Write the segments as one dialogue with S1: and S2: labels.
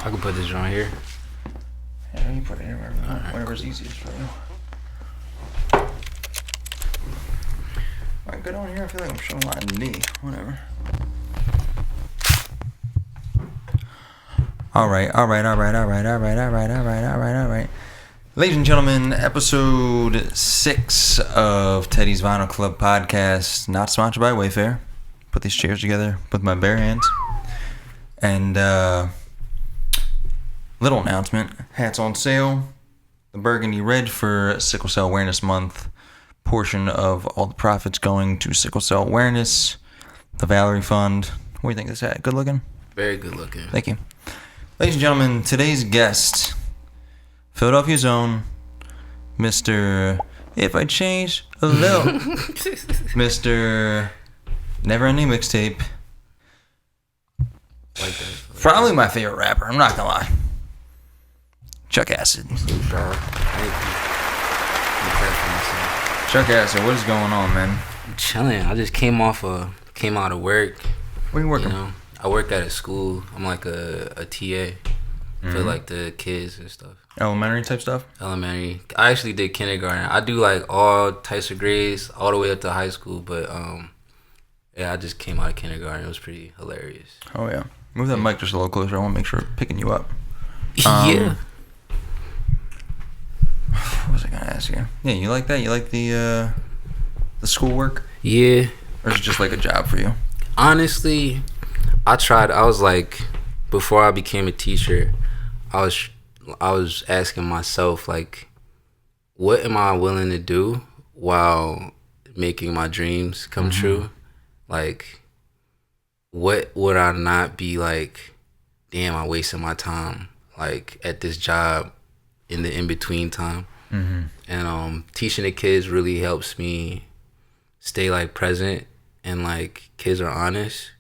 S1: I can put this on here.
S2: Yeah, you can put it anywhere. Whatever's easiest for you. Alright, good on here. I feel like I'm showing my knee. Whatever. Alright. Ladies and gentlemen, episode 6 of Teddy's Vinyl Club podcast, not sponsored by Wayfair. Put these chairs together with my bare hands. And, little announcement. Hats on sale. The burgundy red for Sickle Cell Awareness Month. Portion of all the profits going to sickle cell awareness. The Valerie Fund. What do you think of this hat? Good looking?
S1: Very good looking.
S2: Thank you. Ladies and gentlemen, today's guest, Philadelphia's own, Mr. If I Change a Little, Mr. Never Ending Mixtape.
S1: Like that.
S2: Probably my favorite rapper, I'm not gonna lie. Chuck Acid.
S1: Thank you.
S2: Chuck Acid, what is going on, man?
S1: I'm chilling. I just came out of work.
S2: Where you working?
S1: You know, I work at a school. I'm like a TA for like the kids and stuff.
S2: Elementary type stuff?
S1: Elementary. I actually did kindergarten. I do like all types of grades all the way up to high school, but yeah, I just came out of kindergarten. It was pretty hilarious.
S2: Oh yeah. Move that mic just a little closer. I want to make sure it's picking you up.
S1: Yeah.
S2: What was I gonna ask you? Yeah, you like that? You like the schoolwork?
S1: Yeah.
S2: Or is it just like a job for you?
S1: Honestly, I was like, before I became a teacher, I was asking myself, like, what am I willing to do while making my dreams come true? Like, what would I not be like, damn, I wasted my time, like, at this job in the in-between time. And teaching the kids really helps me stay, like, present, and, like, kids are honest,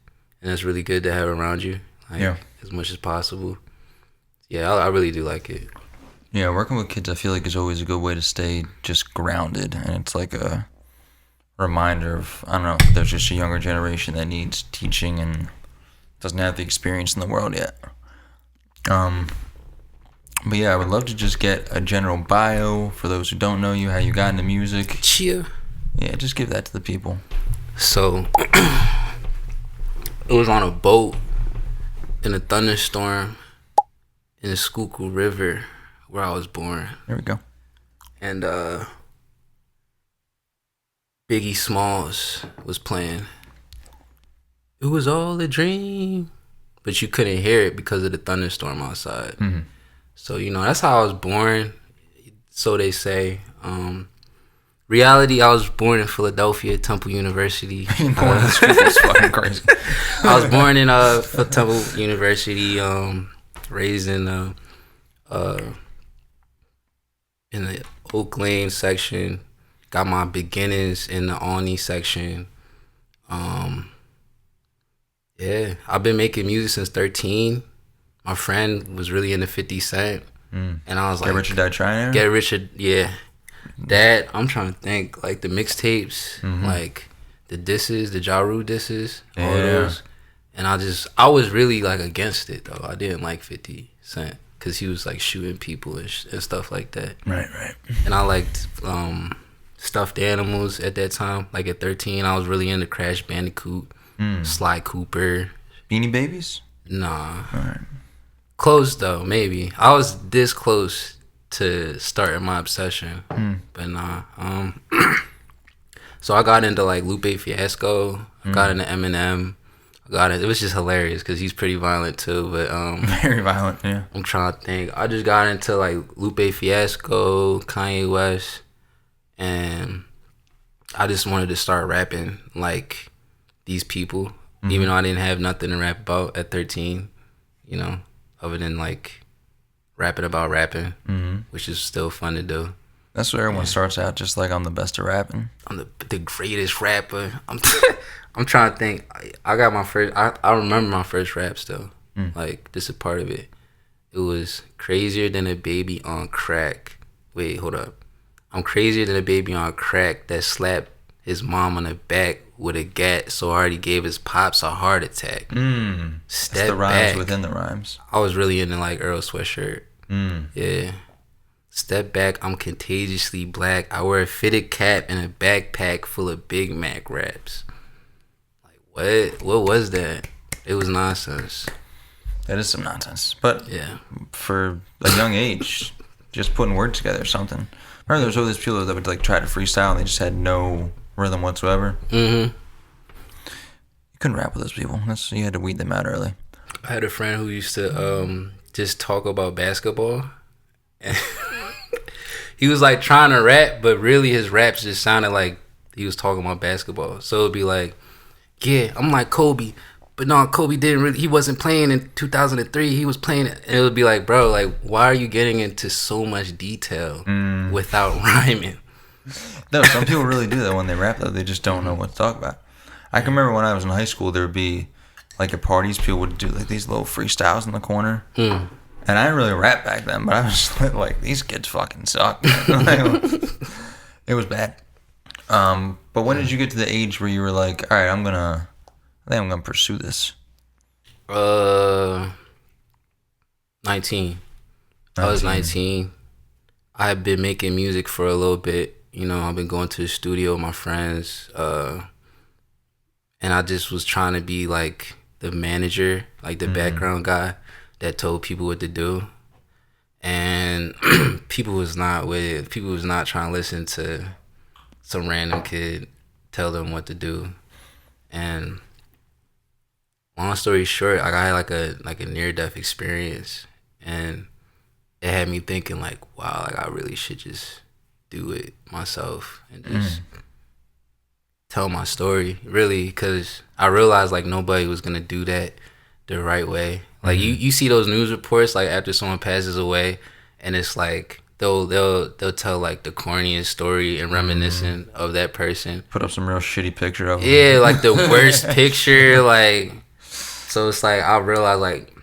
S1: and it's really good to have around you, like, as much as possible. Yeah, I really do like it.
S2: Yeah, working with kids I feel like is always a good way to stay just grounded, and it's like a reminder of, I don't know, there's just a younger generation that needs teaching and doesn't have the experience in the world yet. But yeah, I would love to just get a general bio for those who don't know you, how you got into music.
S1: Cheer.
S2: Yeah, just give that to the people.
S1: So, it was on a boat in a thunderstorm in the Schuylkill River where I was born.
S2: There we go.
S1: And Biggie Smalls was playing. It was all a dream. But you couldn't hear it because of the thunderstorm outside. So, you know, that's how I was born. So they say. Reality, I was born in Philadelphia, Temple University.
S2: That's fucking crazy.
S1: I was born in Temple University, raised in the Oak Lane section. Got my beginnings in the Alney section. Yeah, I've been making music since 13. My friend was really into 50 Cent. And I was like...
S2: Get Rich or Die Trying?
S1: Get Rich or... Yeah. That, I'm trying to think, like the mixtapes, like the disses, the Ja Rule disses, all those. And I was really like against it though. I didn't like 50 Cent because he was like shooting people and stuff like that.
S2: Right.
S1: And I liked stuffed animals at that time. Like at 13, I was really into Crash Bandicoot, Sly Cooper.
S2: Beanie Babies?
S1: Nah.
S2: All right.
S1: Close though, maybe. I was this close to starting my obsession, but nah. So I got into like Lupe Fiasco. I got into Eminem. It was just hilarious because he's pretty violent too. But
S2: very violent. Yeah.
S1: I'm trying to think. I just got into like Lupe Fiasco, Kanye West, and I just wanted to start rapping like these people, even though I didn't have nothing to rap about at 13. You know, other than like rapping about rapping, which is still fun to do.
S2: That's where everyone starts out, just like I'm the best at rapping.
S1: I'm the greatest rapper. I'm trying to think. I got my first. I remember my first rap still. Like this is part of it. It was crazier than a baby on crack. Wait, hold up. I'm crazier than a baby on crack that slapped his mom on the back with a gat, so I already gave his pops a heart attack.
S2: That's the rhymes within the rhymes.
S1: I was really into like Earl Sweatshirt. Yeah. Step back, I'm contagiously black. I wear a fitted cap and a backpack full of Big Mac raps. Like what? What was that? It was nonsense.
S2: That is some nonsense. But
S1: yeah,
S2: for a young age, just putting words together or something. I remember there was always people that would like try to freestyle and they just had no rhythm whatsoever. You couldn't rap with those people. You had to weed them out early.
S1: I had a friend who used to just talk about basketball. And he was like trying to rap, but really his raps just sounded like he was talking about basketball. So it'd be like, yeah, I'm like Kobe. But no, Kobe he wasn't playing in 2003. He was playing, and it would be like, bro, like, why are you getting into so much detail without rhyming?
S2: No, some people really do that when they rap, though. They just don't know what to talk about. I can remember when I was in high school, there would be, like, at parties, people would do, like, these little freestyles in the corner. And I didn't really rap back then, but I was like, these kids fucking suck, man. It was bad. But when did you get to the age where you were like, all right, I think I'm gonna pursue this?
S1: 19. I was 19. I had been making music for a little bit. You know, I've been going to the studio with my friends. And I just was trying to be like the manager, like the background guy that told people what to do. And people was not with it. People was not trying to listen to some random kid tell them what to do. And long story short, I had like a near-death experience, and it had me thinking like, wow, like I really should just do it myself and just tell my story, really, because I realized like nobody was gonna do that the right way. Like you see those news reports like after someone passes away, and it's like they'll tell like the corniest story and reminiscent of that person.
S2: Put up some real shitty picture of them.
S1: Yeah, like the worst picture, like. So it's like I realized like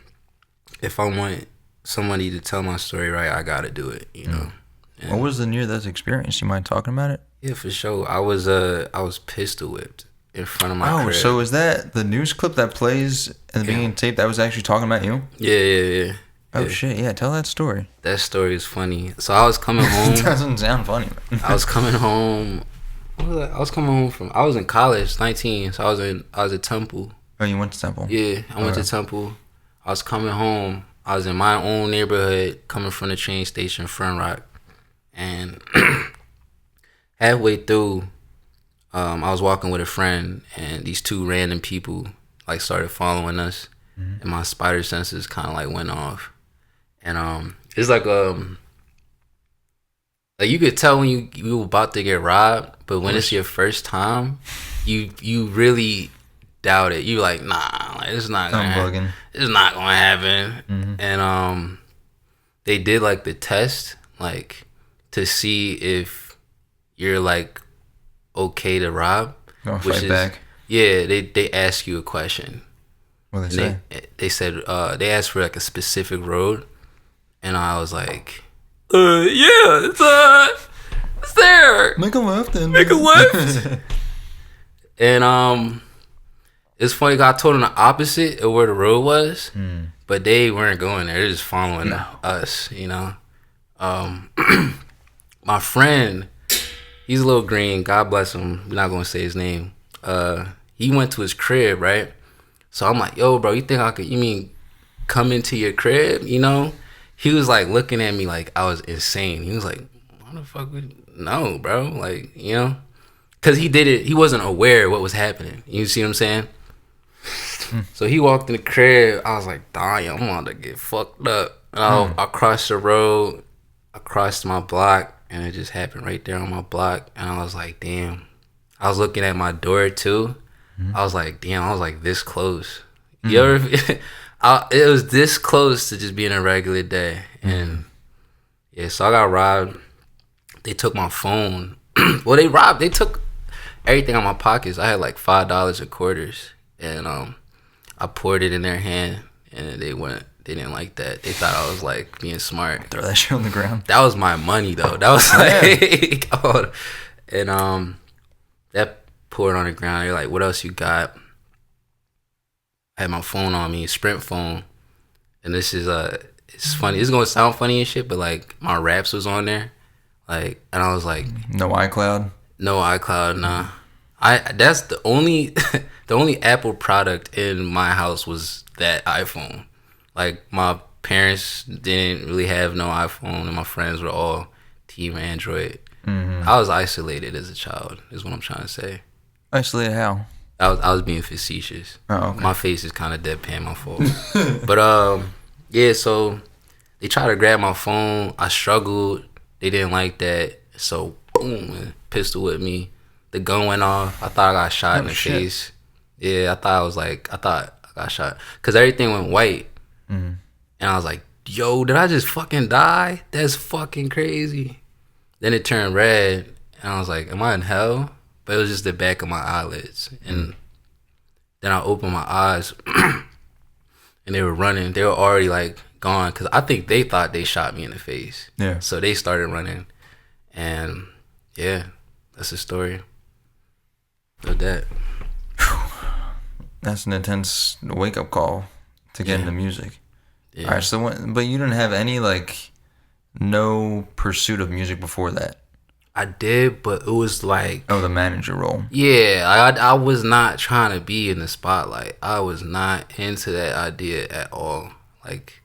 S1: if I want somebody to tell my story right, I gotta do it, you know. And
S2: what was the near-death experience? You mind talking about it?
S1: Yeah, for sure. I was pistol whipped in front of my crib.
S2: So is that the news clip that plays in the beginning tape that was actually talking about you?
S1: Yeah.
S2: Oh shit, yeah, tell that story.
S1: That story is funny. So I was coming home.
S2: It doesn't sound funny.
S1: I was coming home. I was in college, 19, so I was at Temple.
S2: Oh, you went to Temple?
S1: Yeah, I went to Temple. I was coming home. I was in my own neighborhood, coming from the train station, Front Rock. And halfway through, I was walking with a friend, and these two random people like started following us, and my spider senses kind of like went off. And it's like you could tell when you were about to get robbed, but when it's your first time, you really doubt it. You like, nah, like it's not gonna happen. It's not gonna happen. And they did like the test, like to see if you're like okay to rob.
S2: Fight back.
S1: Yeah, they ask you a question.
S2: What did they say?
S1: They said they asked for like a specific road, and I was like, yeah, it's there.
S2: Make a left then.
S1: Make a left. And it's funny, I told them the opposite of where the road was, but they weren't going there. They're just following us, you know. My friend, he's a little green. God bless him. We're not going to say his name. He went to his crib, right? So I'm like, yo, bro, you mean come into your crib, you know? He was like looking at me like I was insane. He was like, what the fuck? No, bro. Like, you know? Because he wasn't aware of what was happening. You see what I'm saying? So he walked in the crib. I was like, damn, I'm about to get fucked up. And I crossed the road. I crossed my block, and it just happened right there on my block. And I was like, damn. I was looking at my door, too. I was like, damn, I was like this close. You ever... it was this close to just being a regular day. And, yeah, so I got robbed. They took my phone. Well, they took everything out of my pockets. I had like $5 of quarters. And I poured it in their hand, and they didn't like that. They thought I was like being smart.
S2: Throw that shit on the ground.
S1: That was my money though. That was like, and pour it on the ground. They're like, what else you got? I had my phone on me, Sprint phone. And this is, it's funny. It's going to sound funny and shit, but like my raps was on there. Like, and I was like,
S2: no iCloud?
S1: No iCloud, nah. That's the only the only Apple product in my house was that iPhone. Like my parents didn't really have no iPhone, and my friends were all team Android. Mm-hmm. I was isolated as a child, is what I'm trying to say.
S2: Isolated how?
S1: I was being facetious.
S2: Oh, okay.
S1: My face is kind of deadpan, my fault. But yeah. So they tried to grab my phone. I struggled. They didn't like that. So boom, pistol with me. The gun went off. I thought I got shot in the face. Yeah, I thought I got shot. Because everything went white. Mm-hmm. And I was like, yo, did I just fucking die? That's fucking crazy. Then it turned red. And I was like, am I in hell? But it was just the back of my eyelids. And then I opened my eyes. And they were running. They were already like gone. Because I think they thought they shot me in the face.
S2: Yeah.
S1: So they started running. And yeah, that's the story of that.
S2: That's an intense wake-up call to get into music.
S1: Yeah.
S2: All right, so but you didn't have any, like, no pursuit of music before that?
S1: I did, but it was like...
S2: Oh, the manager role.
S1: Yeah, I was not trying to be in the spotlight. I was not into that idea at all. Like...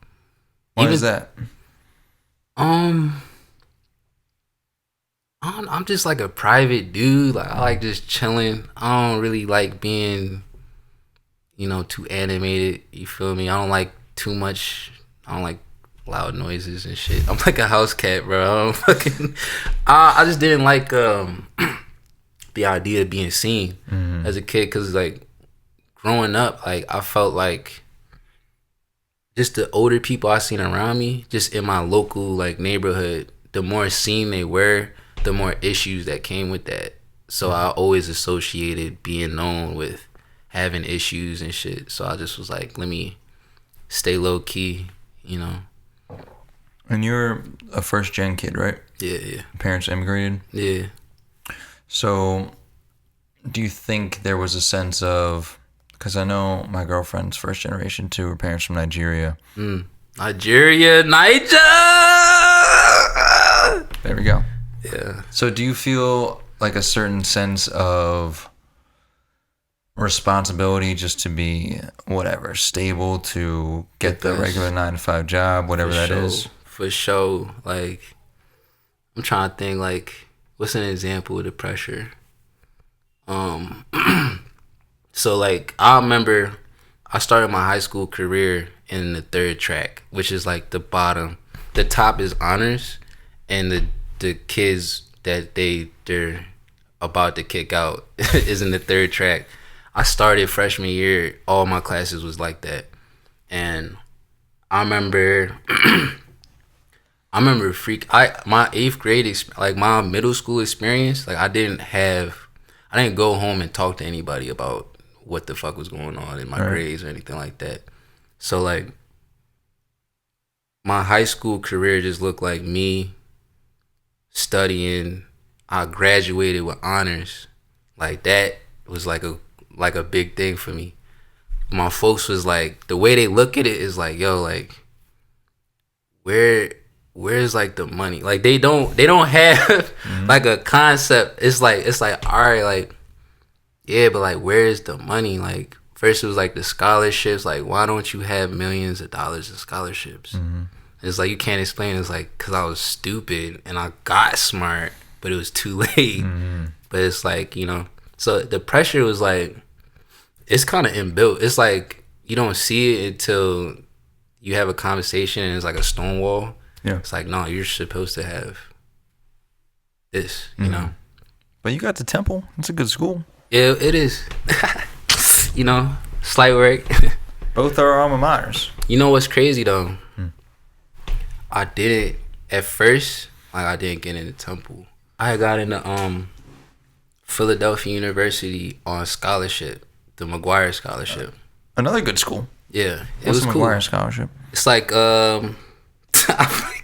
S2: Why is that?
S1: I'm just like a private dude. Like I like just chilling. I don't really like being, too animated. You feel me? I don't like too much. I don't like loud noises and shit. I'm like a house cat, bro. I just didn't like the idea of being seen as a kid. Cause like growing up, like I felt like just the older people I seen around me, just in my local like neighborhood, the more seen they were, the more issues that came with that. So I always associated being known with having issues and shit. So I just was like, let me stay low key,
S2: And you're a first gen kid, right?
S1: Yeah.
S2: Parents immigrated?
S1: Yeah.
S2: So do you think there was a sense of, because I know my girlfriend's first generation too, her parents from Nigeria.
S1: Nigeria.
S2: There we go.
S1: Yeah.
S2: So do you feel like a certain sense of responsibility just to be whatever, stable, to get the regular 9-to-5 job, whatever that is?
S1: For sure. Like, I'm trying to think, like, what's an example of the pressure? So, like, I remember I started my high school career in the third track, which is, like, the bottom. The top is honors, and the kids that they're about to kick out is in the third track. I started freshman year, all my classes was like that. And I remember my 8th grade, like my middle school experience, like I didn't go home and talk to anybody about what the fuck was going on in my grades or anything like that. So like my high school career just looked like me studying. I graduated with honors. Like that was like a big thing for me. My folks was like, the way they look at it is like, yo, like where's like the money? Like they don't have like a concept. It's like all right, like yeah, but like where's the money? Like first it was like the scholarships. Like why don't you have millions of dollars in scholarships? It's like you can't explain. It's like because I was stupid and I got smart, but it was too late. But it's like, so the pressure was like, it's kind of inbuilt. It's like you don't see it until you have a conversation and it's like a stonewall. Yeah. It's like, no, you're supposed to have this, you know.
S2: But you got the Temple. It's a good school.
S1: Yeah, it is. Slight work.
S2: Both are alma maters.
S1: You know what's crazy though? I didn't at first. Like I didn't get into Temple. I got into Philadelphia University on scholarship, the McGuire scholarship.
S2: Another good school.
S1: Yeah,
S2: it was cool. McGuire scholarship?
S1: It's like I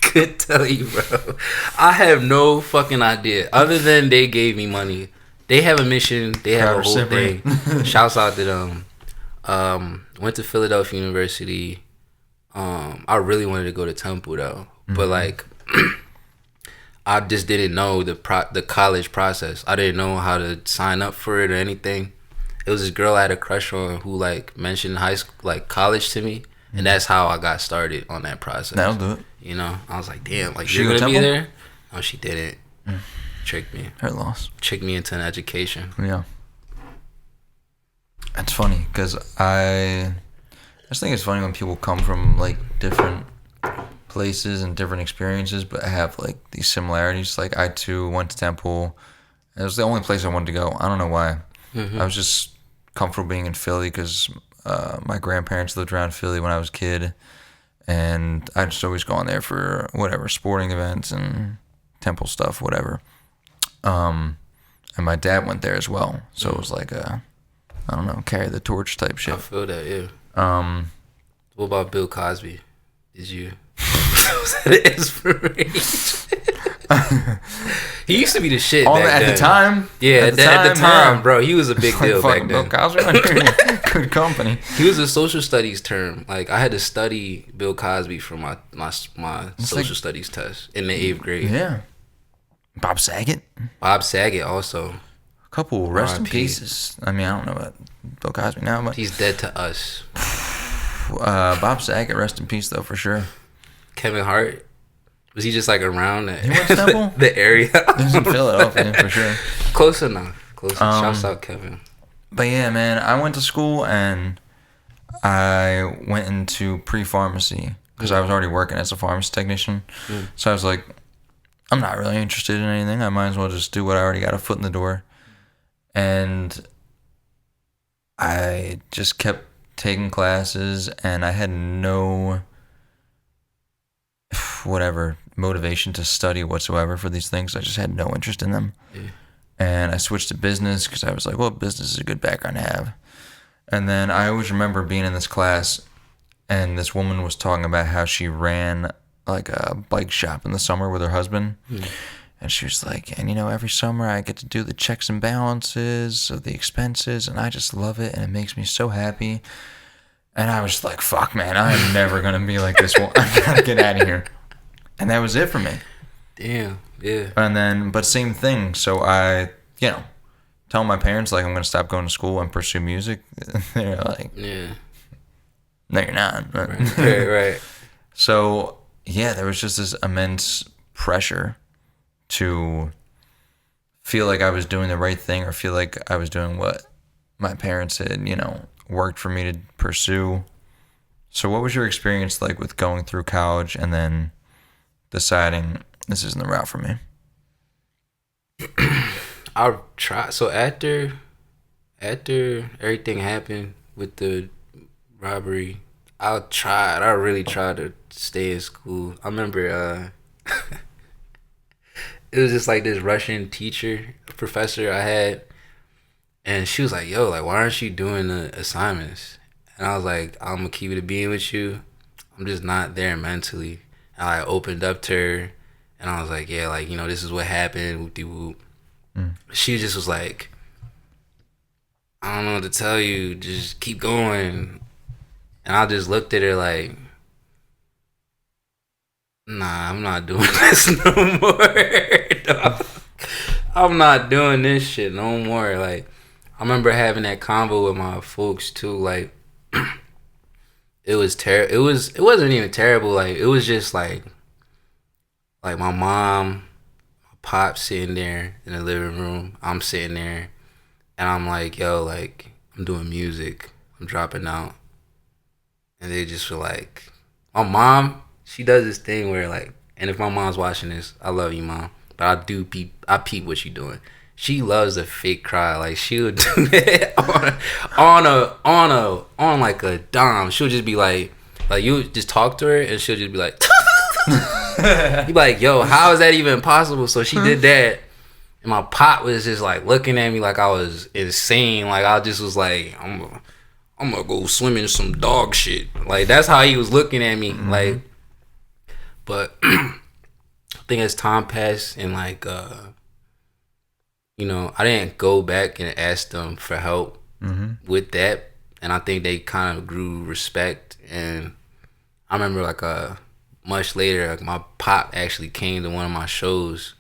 S1: couldn't tell you, bro. I have no fucking idea. Other than they gave me money They have a mission. They have a whole
S2: Cyprian.
S1: thing. Shouts out to them. Went to Philadelphia University. I really wanted to go to Temple though, but like I just didn't know the college process. I didn't know how to sign up for it or anything. It was this girl I had a crush on who like mentioned high school, like college to me, and that's how I got started on that process.
S2: That'll do it.
S1: You know, I was like, damn, like
S2: She
S1: you're
S2: go
S1: gonna be
S2: Temple?
S1: there? No, she didn't. Tricked me.
S2: Her loss.
S1: Tricked me into an education.
S2: Yeah. It's funny because I just think it's funny when people come from like different places and different experiences, but have like these similarities. Like I too went to Temple. It was the only place I wanted to go. I don't know why. I was just comfortable being in Philly because my grandparents lived around Philly when I was a kid, and I just always gone there for whatever sporting events and Temple stuff, whatever. And my dad went there as well, so it was like a, I don't know, carry the torch type shit.
S1: I feel that, yeah. What about Bill Cosby? Did you? Was that an inspiration? He used to be the shit back
S2: at
S1: then.
S2: the time.
S1: Yeah, at the time, bro, he was a big deal back
S2: Bill
S1: then.
S2: Cosby, good company.
S1: He was a social studies term. Like I had to study Bill Cosby for my social studies test in the 8th grade.
S2: Yeah. Bob Saget.
S1: Bob Saget also.
S2: A couple rest in
S1: R.I.P.
S2: pieces. I mean, I don't know about Bill Cosby now, but
S1: He's dead to us.
S2: Bob Saget, rest in peace though, for sure.
S1: Kevin Hart. Was he just like around
S2: He went to Temple?
S1: the area?
S2: He's in Philadelphia for sure.
S1: Close enough. Shouts out Kevin.
S2: But yeah, man, I went to school and I went into pre-pharmacy because I was already working as a pharmacy technician. So I was like, I'm not really interested in anything. I might as well just do what I already got a foot in the door. And I just kept taking classes and I had no motivation to study whatsoever for these things. I just had no interest in them.
S1: Yeah.
S2: And I switched to business because I was like, well, business is a good background to have. And then I always remember being in this class and this woman was talking about how she ran like a bike shop in the summer with her husband. And she was like, and every summer I get to do the checks and balances of the expenses and I just love it and it makes me so happy. And I was just like, fuck, man, I am never going to be like this one. I gotta get out of here. And that was it for me.
S1: Damn, yeah.
S2: And then, but same thing. So I, tell my parents, like, I'm going to stop going to school and pursue music. They're like,
S1: yeah.
S2: No, you're not.
S1: Right.
S2: So, yeah, there was just this immense pressure to feel like I was doing the right thing or feel like I was doing what my parents had, worked for me to pursue. So what was your experience like with going through college and then deciding this isn't the route for me?
S1: I'll try. So after everything happened with the robbery, I really tried to stay in school. I remember it was just like this Russian professor I had, and she was like, yo, like, why aren't you doing the assignments? And I was like, I'm gonna keep it a being with you. I'm just not there mentally. And I opened up to her and I was like, yeah, like, this is what happened, whoop-de-whoop. She just was like, I don't know what to tell you, just keep going. And I just looked at her like, nah, I'm not doing this no more. I'm not doing this shit no more. Like, I remember having that convo with my folks too. Like, it was terrible. It wasn't even terrible. Like, it was just like my mom, my pop sitting there in the living room. I'm sitting there, and I'm like, yo, like, I'm doing music. I'm dropping out. And they just were like, my mom, she does this thing where like, and if my mom's watching this, I love you, mom, but I peep what you doing. She loves a fake cry. Like, she would do that on like a dime. She'll just be like you just talk to her and she'll just be like, you be like, yo, how is that even possible? So she did that, and my pop was just like looking at me like I was insane. Like, I just was like, I'm gonna go swim in some dog shit. Like, that's how he was looking at me. Like, but I think as time passed and like I didn't go back and ask them for help with that, and I think they kind of grew respect. And I remember like much later, like my pop actually came to one of my shows,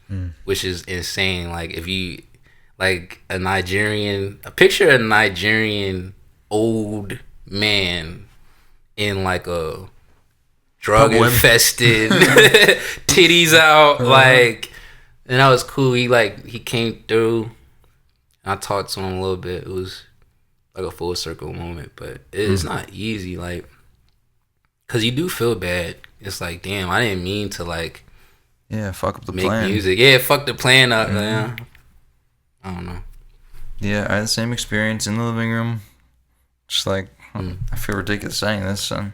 S1: which is insane. Like if you like a picture of a Nigerian old man in like a drug infested, titties out, like, and that was cool. He came through. I talked to him a little bit. It was like a full circle moment, but it's not easy, like, cause you do feel bad. It's like, damn, I didn't mean to like,
S2: fuck up the
S1: make
S2: plan.
S1: music. Fuck the plan up. I don't know.
S2: Yeah, I had the same experience in the living room. Just like, I feel ridiculous saying this, and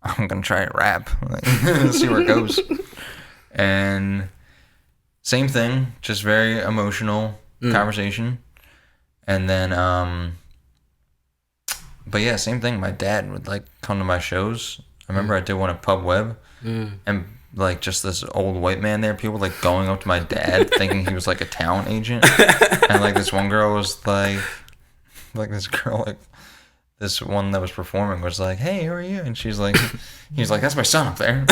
S2: I'm gonna try to rap, like, see where it goes. And same thing, just very emotional conversation. And then, but yeah, same thing. My dad would like come to my shows. I remember I did one at Pub Web, and like just this old white man there. People like going up to my dad, thinking he was like a talent agent, and like this one girl was like this girl like. This one that was performing was like, "Hey, who are you?" And he's like, "That's my son up there."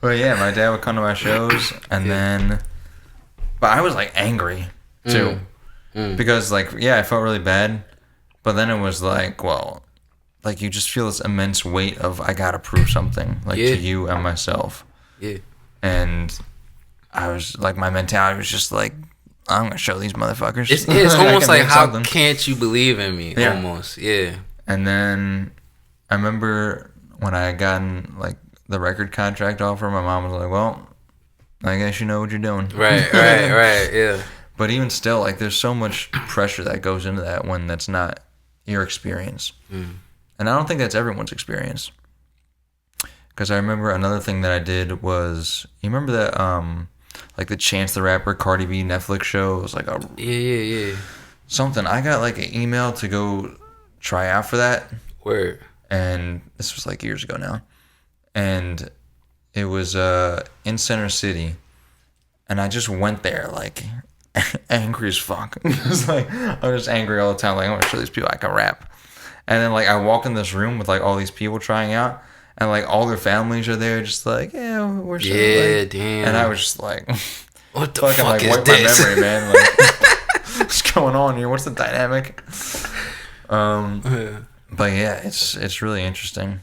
S2: But yeah, my dad would come to my shows, and then, but I was like angry too, because like I felt really bad, but then it was like, well, like you just feel this immense weight of I gotta prove something, like to you and myself.
S1: Yeah.
S2: And I was like, my mentality was just like, I'm gonna show these motherfuckers.
S1: It's almost like, how can't you believe in me? Yeah. Almost, yeah.
S2: And then I remember when I had gotten like the record contract offer, my mom was like, "Well, I guess you know what you're doing."
S1: Right, yeah.
S2: But even still, like, there's so much pressure that goes into that when that's not your experience, and I don't think that's everyone's experience. Because I remember another thing that I did was, you remember that like the Chance the Rapper Cardi B Netflix show? It was like a something. I got like an email to go try out for that.
S1: Word.
S2: And this was like years ago now. And it was in Center City. And I just went there like angry as fuck. It was like, I was just angry all the time. Like, I'm gonna show these people I can rap. And then like I walk in this room with like all these people trying out. And like all their families are there, just like, yeah, we're so like,
S1: damn.
S2: And I was just like,
S1: what the fuck
S2: like,
S1: is
S2: wipe
S1: this?
S2: my memory, man. Like, what's going on here? What's the dynamic? But yeah, it's really interesting.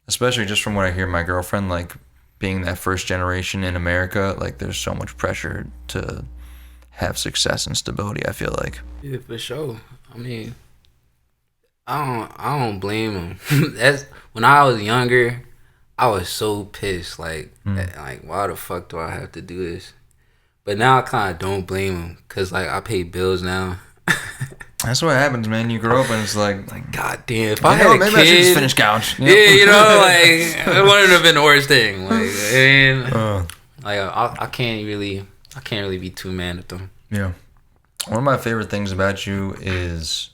S2: Especially just from what I hear, my girlfriend, like being that first generation in America, like there's so much pressure to have success and stability. I feel like.
S1: Yeah, for sure. I mean, I don't blame him. That's when I was younger, I was so pissed. Like why the fuck do I have to do this? But now I kind of don't blame him, cause like I pay bills now.
S2: That's what happens, man. You grow up and it's like
S1: goddamn. If I had a
S2: maybe
S1: kid,
S2: I should just finish college.
S1: Yeah, like it wouldn't have been the worst thing. Like, I can't really be too mad at them.
S2: Yeah. One of my favorite things about you is,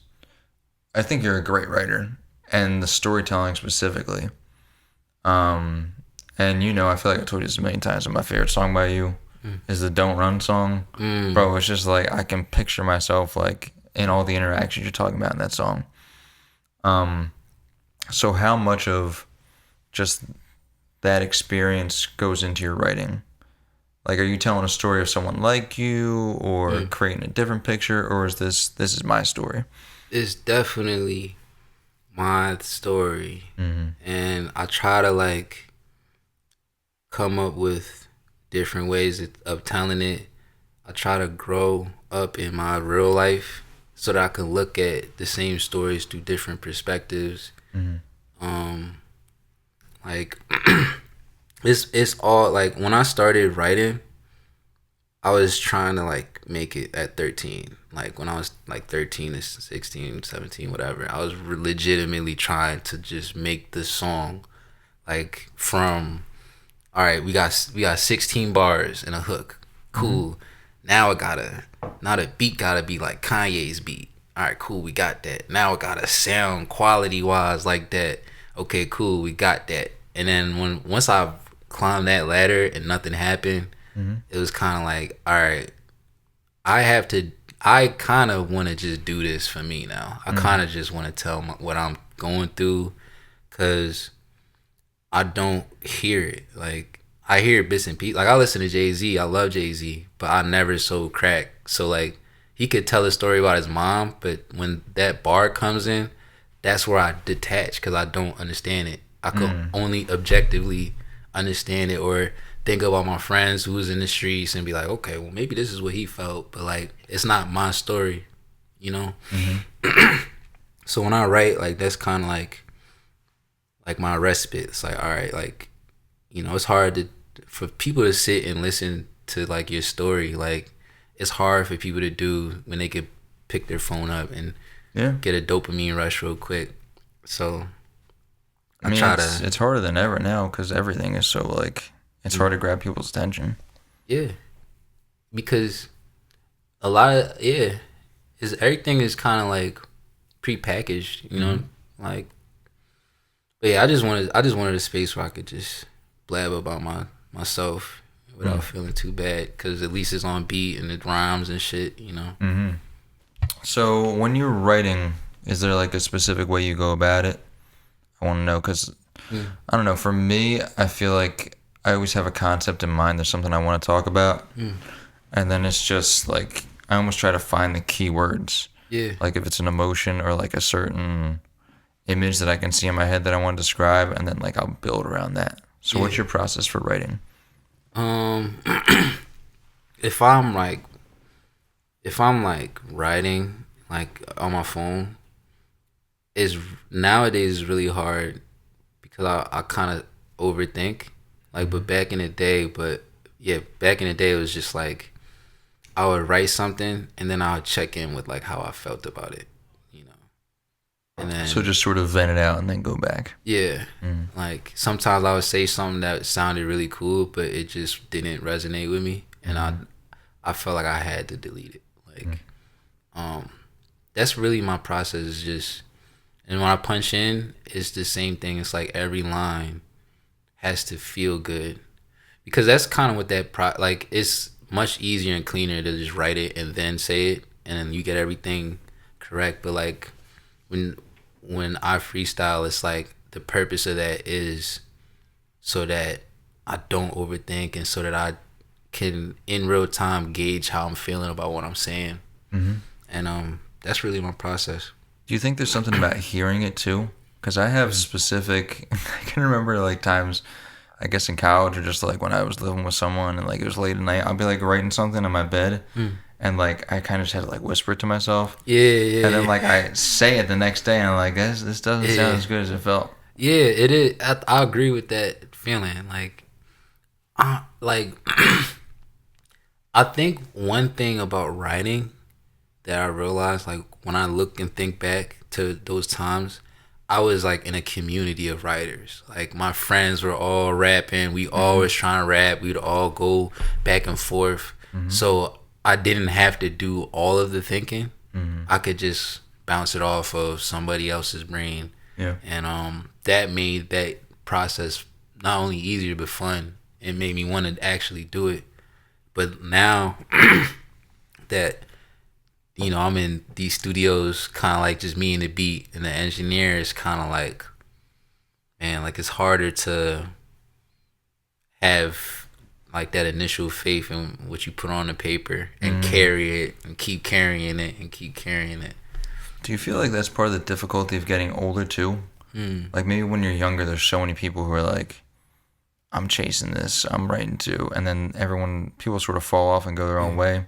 S2: I think you're a great writer, and the storytelling specifically. And I feel like I told you this a million times, but my favorite song by you is the Don't Run song. Bro, it's just like, I can picture myself like in all the interactions you're talking about in that song. So how much of just that experience goes into your writing? Like, are you telling a story of someone like you, or creating a different picture, or is this is my story?
S1: It's definitely my story, and I try to like come up with different ways of telling it. I try to grow up in my real life so that I can look at the same stories through different perspectives. Like it's all like, when I started writing, I was trying to like make it at 13. Like when I was like 13 to 16, 17, whatever, I was legitimately trying to just make the song like from, all right, we got 16 bars and a hook. Cool. Now the beat gotta be like Kanye's beat. All right, cool, we got that. Now it gotta sound quality wise like that. Okay, cool, we got that. And then once I climbed that ladder and nothing happened, it was kind of like, all right, I kind of want to just do this for me now. I kind of just want to tell what I'm going through, because I don't hear it. Like, I hear bits and pieces. Like, I listen to Jay-Z. I love Jay-Z, but I never sold crack. So, like, he could tell a story about his mom, but when that bar comes in, that's where I detach, because I don't understand it. I could only objectively understand it, or think about my friends who was in the streets and be like, okay, well, maybe this is what he felt, but like, it's not my story, you know? So when I write, like, that's kind of like my respite. It's like, all right, like, you know, it's hard for people to sit and listen to like your story. Like, it's hard for people to do when they could pick their phone up and get a dopamine rush real quick. So
S2: I mean, it's harder than ever now, because everything is so like, it's hard to grab people's attention.
S1: Yeah, because a lot of everything is kind of like prepackaged, you know, like. But yeah, I just wanted a space where I could just blab about myself without feeling too bad, because at least it's on beat and it rhymes and shit, you know.
S2: So when you're writing, is there like a specific way you go about it? I want to know, because I don't know. For me, I feel like I always have a concept in mind. There's something I want to talk about, and then it's just like I almost try to find the keywords. Yeah. Like if it's an emotion or like a certain image that I can see in my head that I want to describe, and then like I'll build around that. So what's your process for writing?
S1: If I'm like writing like on my phone, is nowadays really hard, because I kind of overthink. Like, but back in the day, it was just like I would write something and then I would check in with like how I felt about it, you know. And then,
S2: so just sort of vent it out and then go back.
S1: Yeah. Like sometimes I would say something that sounded really cool, but it just didn't resonate with me, and I felt like I had to delete it. Like, that's really my process. Is just, and when I punch in, it's the same thing. It's like every line has to feel good, because that's kind of what that like, it's much easier and cleaner to just write it and then say it, and then you get everything correct. But like when I freestyle, it's like the purpose of that is so that I don't overthink, and so that I can in real time gauge how I'm feeling about what I'm saying. And that's really my process.
S2: Do you think there's something about hearing it too? Because I have specific, I can remember like times, I guess in college, or just like when I was living with someone and like it was late at night, I'll be like writing something in my bed, and like I kind of just had to like whisper it to myself. Yeah. And then like I say it the next day, and I'm like, this doesn't sound as good as it felt.
S1: Yeah, it is. I agree with that feeling. Like, I think one thing about writing that I realized, like when I look and think back to those times, I was like in a community of writers. Like my friends were all rapping. We all was trying to rap. We'd all go back and forth. So I didn't have to do all of the thinking. I could just bounce it off of somebody else's brain. Yeah. And that made that process not only easier but fun. It made me want to actually do it. But now that, you know, I'm in these studios, kind of like just me and the beat, and the engineer is kind of like, man, like it's harder to have like that initial faith in what you put on the paper and carry it and keep carrying it and keep carrying it.
S2: Do you feel like that's part of the difficulty of getting older too? Like maybe when you're younger, there's so many people who are like, I'm chasing this, I'm writing too, and then people sort of fall off and go their own way.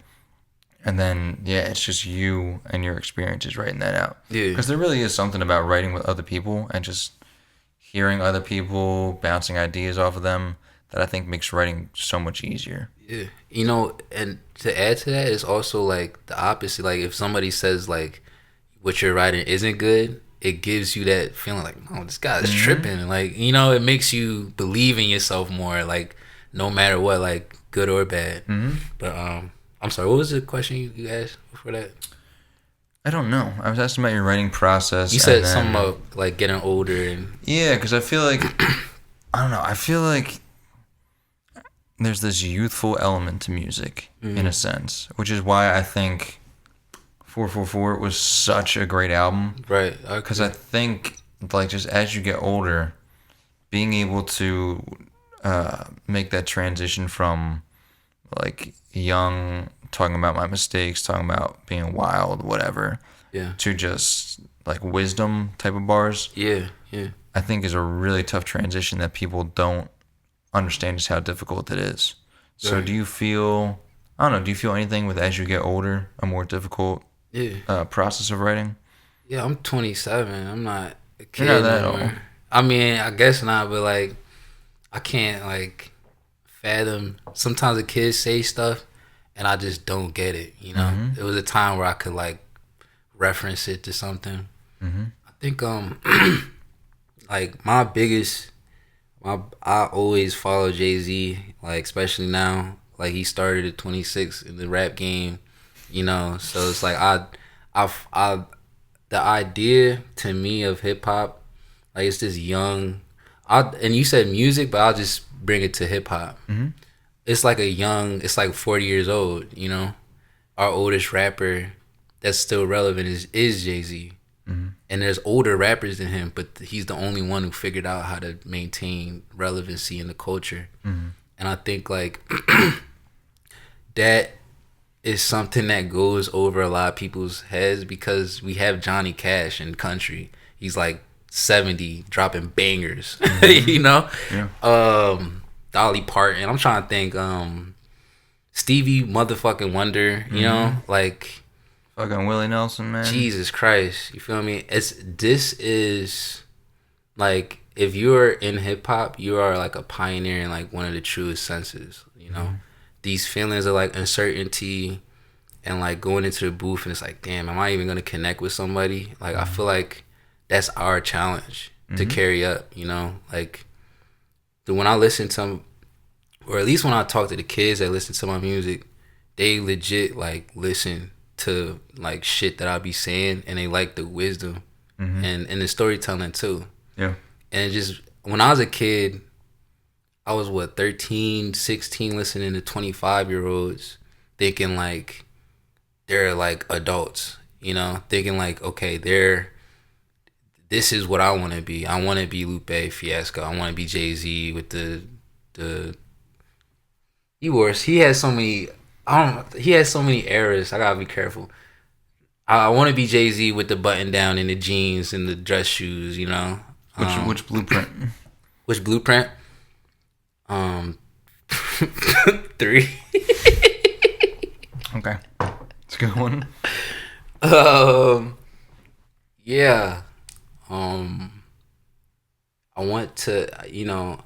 S2: And then, it's just you and your experiences writing that out. Yeah. Because there really is something about writing with other people and just hearing other people, bouncing ideas off of them, that I think makes writing so much easier.
S1: Yeah. You know, and to add to that is also like the opposite. Like if somebody says like what you're writing isn't good, it gives you that feeling like, oh, this guy's tripping. Like, you know, it makes you believe in yourself more, like no matter what, like good or bad. But I'm sorry, what was the question you asked before that?
S2: I don't know. I was asking about your writing process.
S1: You said something about like getting older and...
S2: Yeah, because I feel like I don't know. I feel like there's this youthful element to music in a sense, which is why I think 444 was such a great album.
S1: Right.
S2: Because I think, like, just as you get older, being able to make that transition from, like, young, talking about my mistakes, talking about being wild, whatever, to just, like, wisdom type of bars.
S1: Yeah.
S2: I think is a really tough transition that people don't understand just how difficult it is. So
S1: Right.
S2: do you feel, I don't know, do you feel anything with as you get older, a more difficult process of writing?
S1: Yeah, I'm 27. I'm not a kid
S2: You're not that
S1: no more.
S2: old.
S1: I mean, I guess not, but like, I can't like fathom. Sometimes the kids say stuff, and I just don't get it. You know, It was a time where I could like reference it to something. I think like my biggest, I always follow Jay-Z, like especially now. Like he started at 26 in the rap game, you know. So it's like I the idea to me of hip hop, like it's this young. And you said music, but I'll just bring it to hip hop. It's like it's like 40 years old. You know, our oldest rapper that's still relevant is Jay-Z. And there's older rappers than him, but he's the only one who figured out how to maintain relevancy in the culture. And I think like that is something that goes over a lot of people's heads because we have Johnny Cash in country. He's like 70 dropping bangers, you know? Dolly Parton. I'm trying to think Stevie motherfucking Wonder, you know? Like
S2: Fucking Willie Nelson, man.
S1: Jesus Christ, you feel me? This is like if you're in hip hop, you are like a pioneer in like one of the truest senses, you know? These feelings of like uncertainty and like going into the booth and it's like, damn, am I even gonna connect with somebody? Like I feel like that's our challenge to carry up, you know? Like when I listen to, or at least when I talk to the kids that listen to my music, they legit like listen to like shit that I be saying and they like the wisdom and the storytelling too.
S2: Yeah.
S1: And it just, when I was a kid, I was 13, 16 listening to 25-year-olds thinking like they're like adults, you know, thinking like, okay, this is what I want to be. I want to be Lupe Fiasco. I want to be Jay-Z with the he has so many, he has so many errors. I gotta be careful. I want to be Jay-Z with the button down and the jeans and the dress shoes, you know.
S2: Which blueprint?
S1: Which blueprint? 3.
S2: Okay. It's a good one.
S1: Yeah. I want to, you know,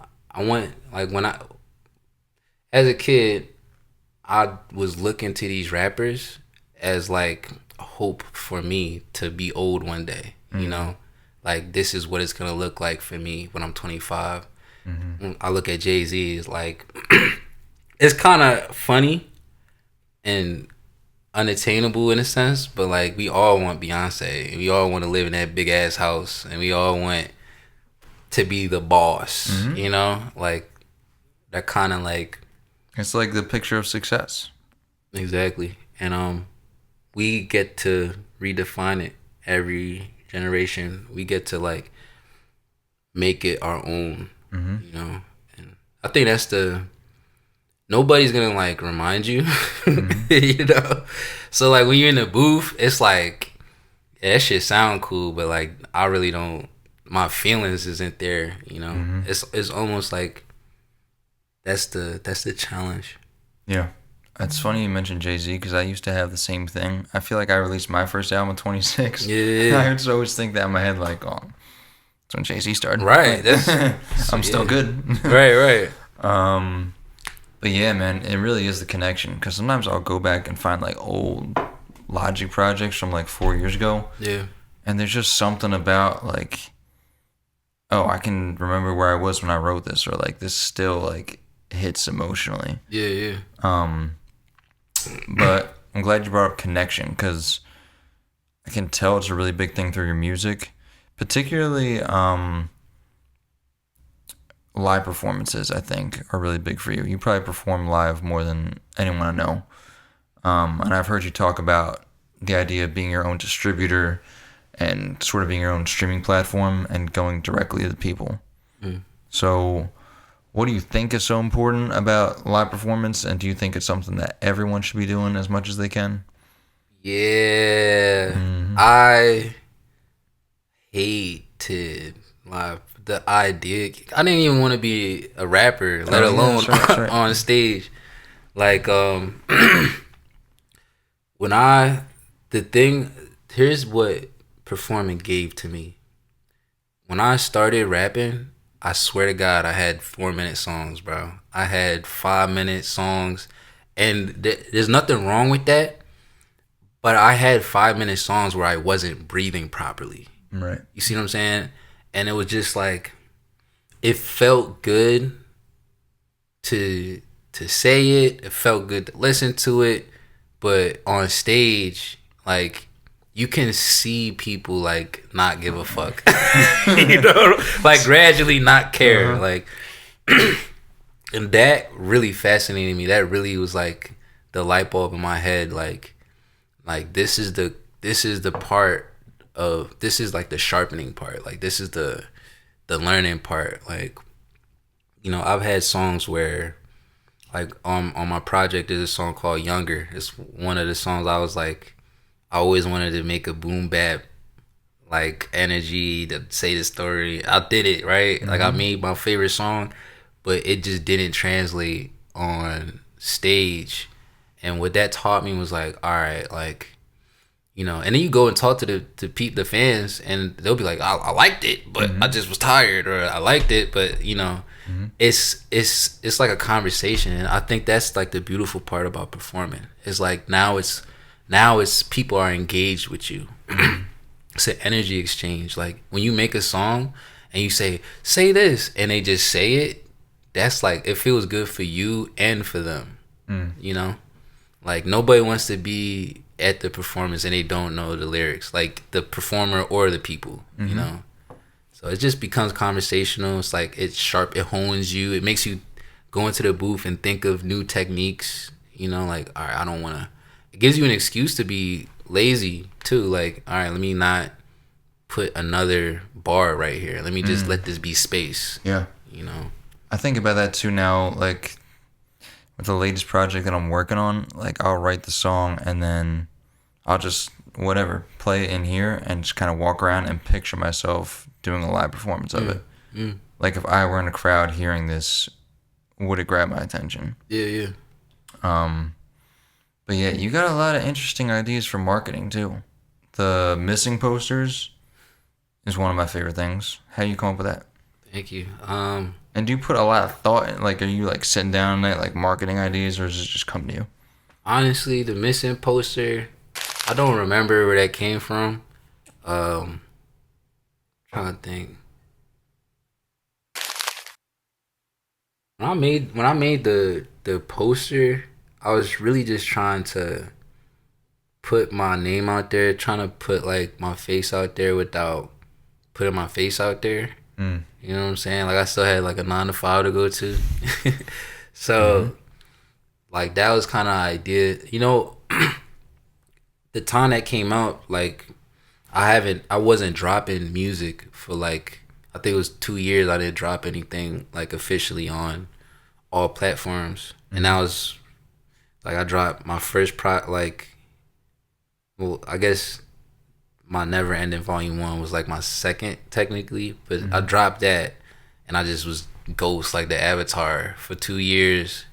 S1: like when as a kid, I was looking to these rappers as like hope for me to be old one day, you know? Like this is what it's going to look like for me when I'm 25. I look at Jay-Z, it's like, it's kind of funny and unattainable in a sense, but like we all want Beyonce and we all want to live in that big ass house and we all want to be the boss, you know? Like that kind of like,
S2: it's like the picture of success.
S1: Exactly. And we get to redefine it every generation. We get to like make it our own, you know? And I think that's nobody's gonna like remind you, you know? So like when you're in the booth, it's like, yeah, that shit sound cool, but like I really don't, my feelings isn't there, you know? It's almost like that's the challenge.
S2: Yeah. It's funny you mentioned Jay-Z because I used to have the same thing. I feel like I released my first album at 26.
S1: Yeah.
S2: I just always think that in my head, like, oh, that's when Jay-Z started.
S1: Right.
S2: I'm still good.
S1: Right.
S2: But yeah, man, it really is the connection because sometimes I'll go back and find like old Logic projects from like 4 years ago.
S1: Yeah.
S2: And there's just something about like, oh, I can remember where I was when I wrote this, or like this still like hits emotionally.
S1: Yeah.
S2: But I'm glad you brought up connection because I can tell it's a really big thing through your music, particularly live performances, I think, are really big for you. You probably perform live more than anyone I know. And I've heard you talk about the idea of being your own distributor and sort of being your own streaming platform and going directly to the people. So what do you think is so important about live performance, and do you think it's something that everyone should be doing as much as they can?
S1: Yeah. I hated live. The idea. I didn't even want to be a rapper, let alone
S2: that's right.
S1: on stage. Like, when here's what performing gave to me. When I started rapping, I swear to God, I had 4-minute songs, bro. I had 5-minute songs, and there's nothing wrong with that. But I had 5-minute songs where I wasn't breathing properly.
S2: Right.
S1: You see what I'm saying? And it was just like, it felt good to say it. It felt good to listen to it. But on stage, like, you can see people like not give a fuck. You know? Like gradually not care. Like, and that really fascinated me. That really was like the light bulb in my head. Like this is the part of, this is like the sharpening part. Like this is the learning part. Like, you know, I've had songs where, like, on my project, there's a song called Younger. It's one of the songs I was like, I always wanted to make a boom bap, like, energy to say the story. I did it, right? Like, I made my favorite song, but it just didn't translate on stage. And what that taught me was like, all right, like, you know, and then you go and talk to the fans, and they'll be like, I liked it, but I just was tired, or I liked it, but, you know, it's like a conversation. And I think that's like the beautiful part about performing. It's like now it's people are engaged with you. It's an energy exchange. Like when you make a song and you say this, and they just say it, that's like, it feels good for you and for them. You know, like nobody wants to be at the performance and they don't know the lyrics, like the performer or the people. You know, so it just becomes conversational. It's like, it's sharp, it hones you, it makes you go into the booth and think of new techniques. You know, like, all right, I don't want to, it gives you an excuse to be lazy too. Like, all right, let me not put another bar right here, let me just let this be space.
S2: Yeah.
S1: You know,
S2: I think about that too now, like with the latest project that I'm working on. Like, I'll write the song and then I'll just play it in here and just kind of walk around and picture myself doing a live performance of it. Like if I were in a crowd hearing this, would it grab my attention?
S1: yeah.
S2: But yeah, you got a lot of interesting ideas for marketing too. The missing posters is one of my favorite things. How do you come up with that?
S1: Thank you.
S2: And do you put a lot of thought in, like, are you like sitting down at like marketing ideas, or does it just come to you?
S1: Honestly, the missing poster, I don't remember where that came from. Trying to think. When I made the poster, I was really just trying to put my name out there, trying to put like my face out there without putting my face out there. You know what I'm saying? Like, I still had like a 9 to 5 to go to. So like that was kind of idea. You know, the time that came out, like I wasn't dropping music for like, I think it was 2 years. I didn't drop anything like officially on all platforms. And that was like, I dropped my first I guess my Never Ending Volume 1 was like my second technically, but I dropped that and I just was ghost like the Avatar for 2 years.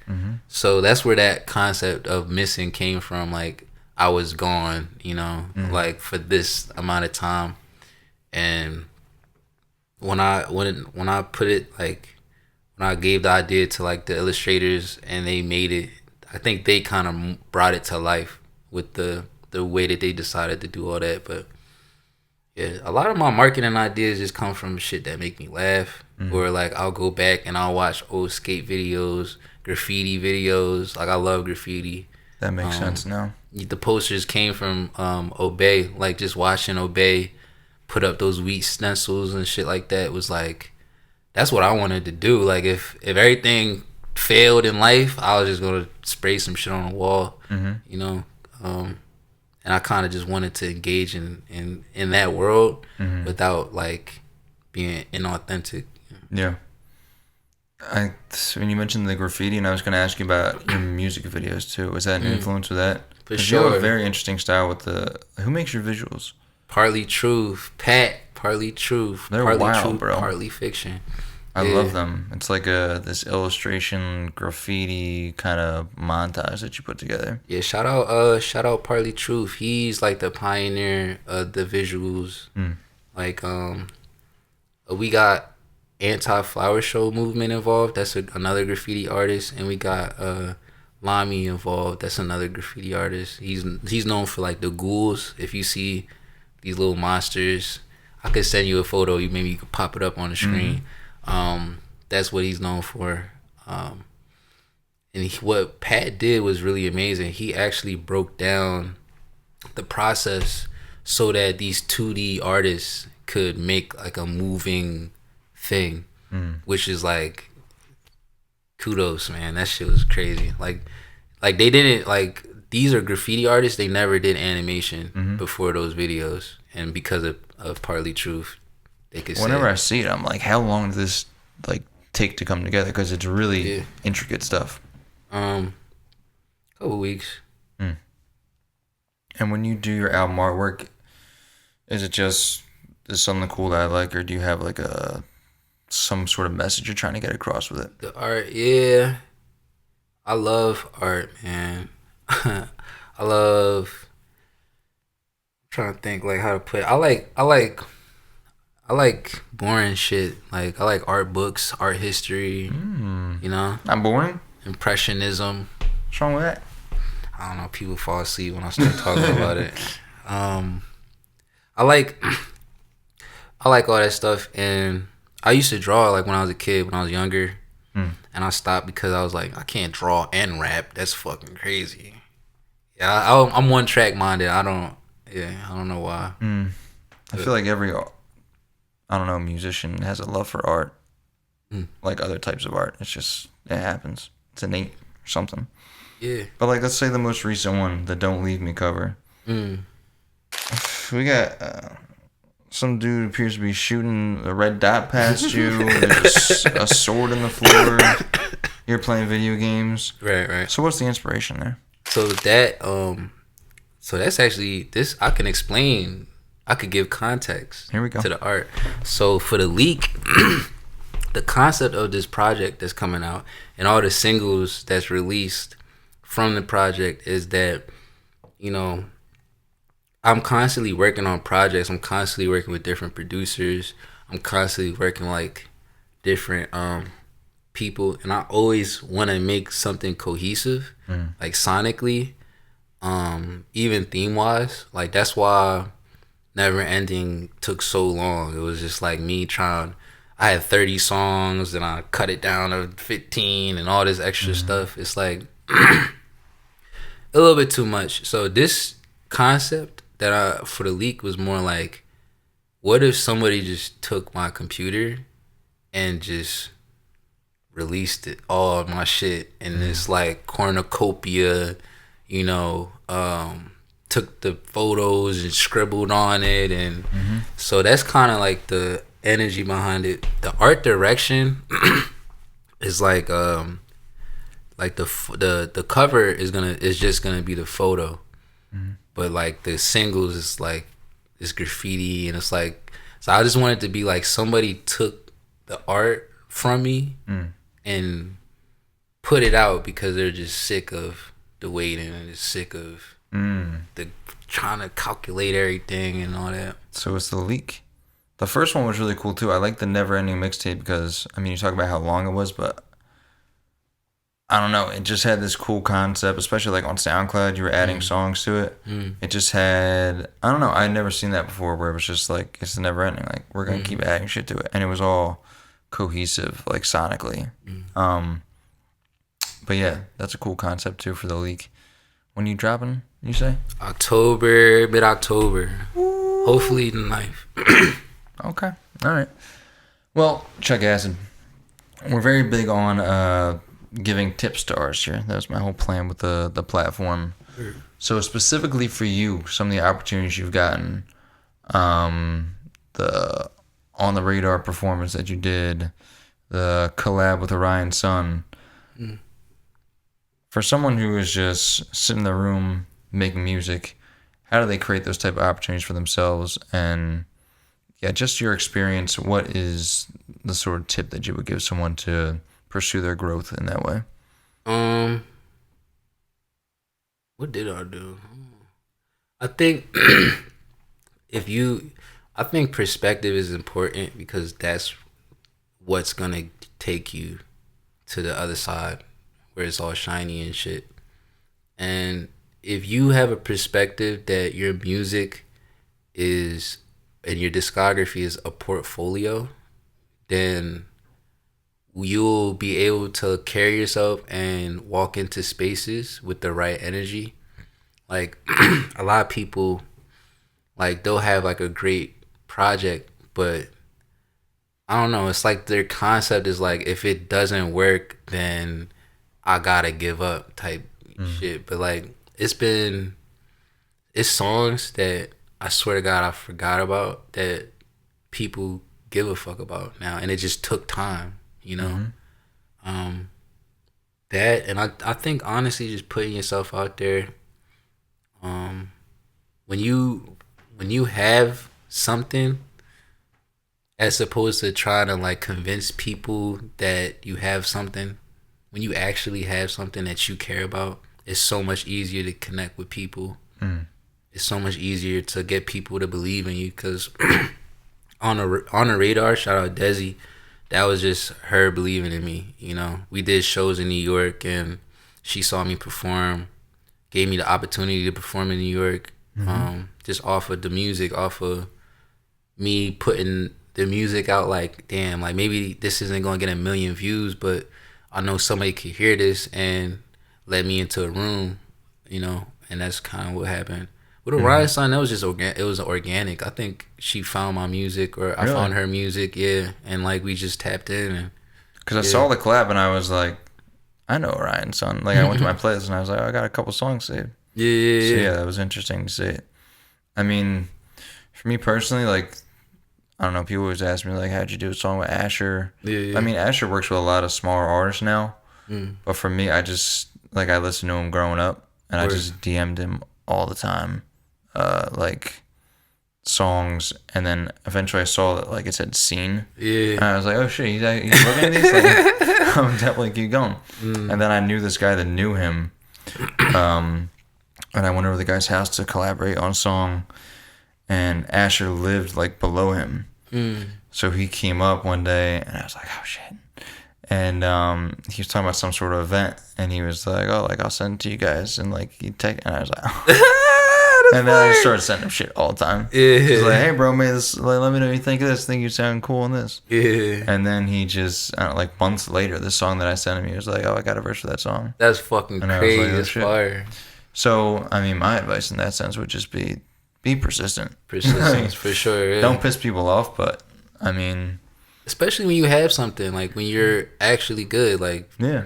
S1: So that's where that concept of missing came from. Like, I was gone, you know, like for this amount of time. And when I put it, like when I gave the idea to like the illustrators and they made it, I think they kind of brought it to life with the way that they decided to do all that. But yeah, a lot of my marketing ideas just come from shit that make me laugh. Or like, I'll go back and I'll watch old skate videos, graffiti videos. Like, I love graffiti.
S2: That makes sense now.
S1: The posters came from Obey. Like, just watching Obey put up those wheat stencils and shit like that was like, that's what I wanted to do. Like if everything failed in life, I was just gonna spray some shit on the wall, you know. And I kind of just wanted to engage in that world without like being inauthentic.
S2: Yeah. When you mentioned the graffiti, and I was going to ask you about your music videos too. Was that an influence with that?
S1: For
S2: 'Cause
S1: sure.
S2: You have a very interesting style with the. Who makes your visuals?
S1: Partly truth, Pat. Partly truth.
S2: They're
S1: partly
S2: wild,
S1: truth,
S2: bro.
S1: Partly fiction.
S2: I love them. It's like this illustration graffiti kind of montage that you put together.
S1: Yeah, shout out Partly Truth. He's like the pioneer of the visuals. Like we got Anti-Flower Show movement involved. That's another graffiti artist, and we got Lamy involved. That's another graffiti artist. He's known for like the ghouls. If you see these little monsters, I could send you a photo. Maybe you could pop it up on the screen. That's what he's known for. And what Pat did was really amazing. He actually broke down the process so that these 2D artists could make like a moving thing, which is like kudos, man. That shit was crazy. Like they didn't like, these are graffiti artists. They never did animation before those videos, and because of Partly Truth, they could.
S2: Whenever I see it, I'm like, how long does this like take to come together? Because it's really intricate stuff.
S1: Couple weeks.
S2: And when you do your album artwork, is it just something cool that I like, or do you have like some sort of message you're trying to get across with it?
S1: The art, yeah. I love art, man. I'm trying to think like how to put it. I like boring shit. Like I like art books, art history. You know,
S2: Not boring.
S1: Impressionism.
S2: What's wrong with that?
S1: I don't know. People fall asleep when I start talking about it. I like all that stuff, and I used to draw like when I was a kid, when I was younger, and I stopped because I was like, I can't draw and rap. That's fucking crazy. Yeah, I'm one track minded. I don't know why.
S2: I feel like every, I don't know, musician has a love for art, like other types of art. It's just, it happens. It's innate or something.
S1: Yeah.
S2: But like, let's say the most recent one, the "Don't Leave Me" cover. We got some dude appears to be shooting a red dot past you. There's a sword in the floor. You're playing video games.
S1: Right.
S2: So what's the inspiration there?
S1: So that's actually this. I can explain. I could give context.
S2: Here we go.
S1: To the art. So for the leak, the concept of this project that's coming out and all the singles that's released from the project is that, you know, I'm constantly working on projects. I'm constantly working with different producers. I'm constantly working like different people, and I always want to make something cohesive, like sonically, even theme wise. Like that's why Never Ending took so long. It was just like me trying. I had 30 songs and I cut it down to 15 and all this extra stuff. It's like a little bit too much. So this concept that I for the leak was more like, what if somebody just took my computer and just released it, all of my shit, and it's like cornucopia, you know, took the photos and scribbled on it, and so that's kind of like the energy behind it. The art direction is like the cover is just gonna be the photo, but like the singles is like it's graffiti, and it's like, so I just wanted to be like somebody took the art from me and put it out because they're just sick of the waiting and just sick of the trying to calculate everything and all that.
S2: So it's the leak. The first one was really cool too. I like the Never Ending mixtape because, I mean, you talk about how long it was, but I don't know, it just had this cool concept, especially like on SoundCloud, you were adding songs to it. It just had, I don't know, I'd never seen that before, where it was just like, it's the Never Ending, like we're gonna keep adding shit to it, and it was all cohesive, like sonically. But yeah, that's a cool concept too for the leak. When you dropping, you say?
S1: Mid-October. Hopefully the 9th.
S2: Okay, all right. Well, Chuck Acid, we're very big on giving tip stars here. That was my whole plan with the platform. So specifically for you, some of the opportunities you've gotten, the On the Radar performance that you did, the collab with Orion Sun. For someone who is just sitting in the room making music, how do they create those type of opportunities for themselves? And yeah, just your experience, what is the sort of tip that you would give someone to pursue their growth in that way?
S1: What did I do? I think I think perspective is important because that's what's gonna take you to the other side where it's all shiny and shit. And if you have a perspective that your music is and your discography is a portfolio, then you'll be able to carry yourself and walk into spaces with the right energy. Like a lot of people, like they'll have like a great project, but I don't know, it's like their concept is like if it doesn't work then I gotta give up type shit. But like it's songs that I swear to God I forgot about that people give a fuck about now, and it just took time, you know. That, and I think honestly just putting yourself out there. When you have something, as opposed to trying to like convince people that you have something, when you actually have something that you care about, it's so much easier to connect with people. It's so much easier to get people to believe in you because on a radar, shout out Desi, that was just her believing in me. You know, we did shows in New York and she saw me perform, gave me the opportunity to perform in New York. Just off of the music, off of me putting the music out. Like, damn, like maybe this isn't gonna get a million views, but I know somebody could hear this and let me into a room, you know. And that's kind of what happened with Orion Sun. That was just it was organic. I think she found my music, or I found her music, yeah, and like we just tapped in. And
S2: because I saw the collab and I was like, I know Orion Sun. Like I went to my playlist and I was like, oh, I got a couple songs saved. So yeah, that was interesting to see it. I mean, for me personally, like, I don't know, people always ask me, like, how'd you do a song with Asher? I mean, Asher works with a lot of smaller artists now, but for me, I just, like, I listened to him growing up, and I just DM'd him all the time, like, songs, and then eventually I saw that, like, it said scene, and I was like, oh, shit, he's looking at these? Like, I'm definitely keep going. And then I knew this guy that knew him, and I went over to the guy's house to collaborate on a song, and Asher lived like below him. So he came up one day and I was like, oh shit. And he was talking about some sort of event and he was like, oh, like I'll send it to you guys, and like he and I was like, oh. And then I just started sending him shit all the time. He's like, hey bro, man, this, like, let me know what you think of this. Think you sound cool in this. And then he just, I don't know, like months later, this song that I sent him, he was like, oh, I got a verse for that song.
S1: That's fucking crazy. Like, that's fire.
S2: So, I mean, my advice in that sense would just be persistent.
S1: Persistence, for sure. Yeah.
S2: Don't piss people off, but, I mean...
S1: Especially when you have something, like when you're actually good, like...
S2: Yeah.